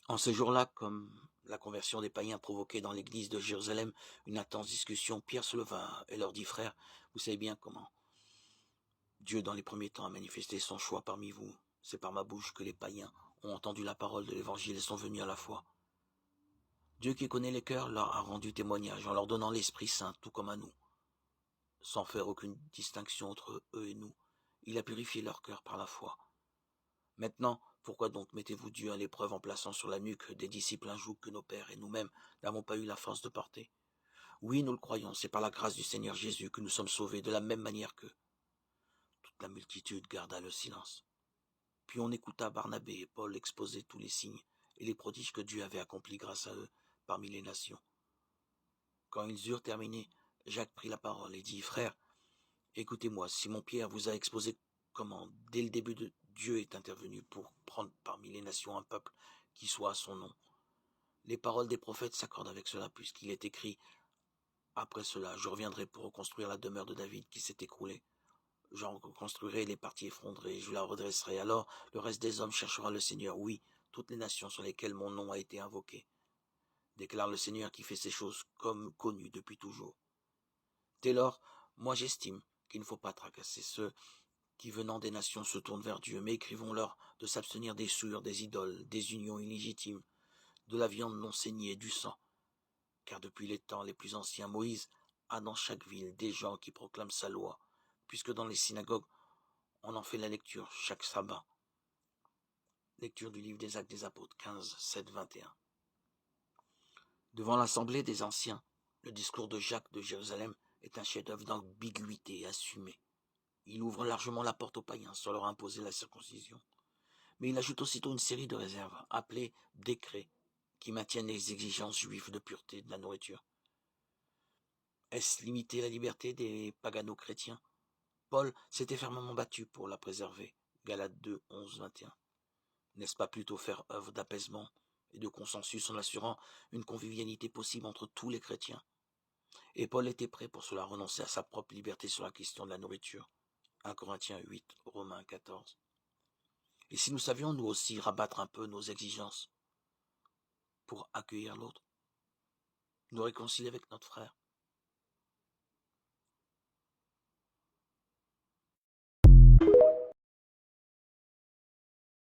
En ce jour-là, comme la conversion des païens provoquait dans l'église de Jérusalem une intense discussion, Pierre se leva et leur dit, frères, vous savez bien comment Dieu dans les premiers temps a manifesté son choix parmi vous. C'est par ma bouche que les païens ont entendu la parole de l'évangile et sont venus à la foi. Dieu qui connaît les cœurs leur a rendu témoignage en leur donnant l'Esprit Saint tout comme à nous, sans faire aucune distinction entre eux et nous. Il a purifié leur cœur par la foi. Maintenant, pourquoi donc mettez-vous Dieu à l'épreuve en plaçant sur la nuque des disciples un joug que nos pères et nous-mêmes n'avons pas eu la force de porter? Oui, nous le croyons, c'est par la grâce du Seigneur Jésus que nous sommes sauvés de la même manière qu'eux. Toute la multitude garda le silence. Puis on écouta Barnabé et Paul exposer tous les signes et les prodiges que Dieu avait accomplis grâce à eux parmi les nations. Quand ils eurent terminé, Jacques prit la parole et dit, frères, écoutez-moi, Simon-Pierre vous a exposé comment, dès le début de Dieu est intervenu pour prendre parmi les nations un peuple qui soit à son nom. Les paroles des prophètes s'accordent avec cela, puisqu'il est écrit, après cela, je reviendrai pour reconstruire la demeure de David qui s'est écroulée. J'en reconstruirai les parties effondrées, je la redresserai. Alors, le reste des hommes cherchera le Seigneur, oui, toutes les nations sur lesquelles mon nom a été invoqué. Déclare le Seigneur qui fait ces choses comme connues depuis toujours. Dès lors, moi j'estime qu'il ne faut pas tracasser ceux qui venant des nations se tournent vers Dieu, mais écrivons-leur de s'abstenir des souillures, des idoles, des unions illégitimes, de la viande non saignée et du sang. Car depuis les temps les plus anciens, Moïse a dans chaque ville des gens qui proclament sa loi, puisque dans les synagogues, on en fait la lecture chaque sabbat. Lecture du livre des Actes des Apôtres, 15, 7, 21. Devant l'assemblée des anciens, le discours de Jacques de Jérusalem est un chef-d'œuvre d'ambiguïté assumée. Il ouvre largement la porte aux païens sans leur imposer la circoncision. Mais il ajoute aussitôt une série de réserves, appelées décrets, qui maintiennent les exigences juives de pureté de la nourriture. Est-ce limiter la liberté des pagano-chrétiens? Paul s'était fermement battu pour la préserver. Galates 2, 11, 21. N'est-ce pas plutôt faire œuvre d'apaisement et de consensus en assurant une convivialité possible entre tous les chrétiens? Et Paul était prêt pour cela, renoncer à sa propre liberté sur la question de la nourriture. 1 Corinthiens 8, Romains 14. Et si nous savions nous aussi rabattre un peu nos exigences pour accueillir l'autre, nous réconcilier avec notre frère,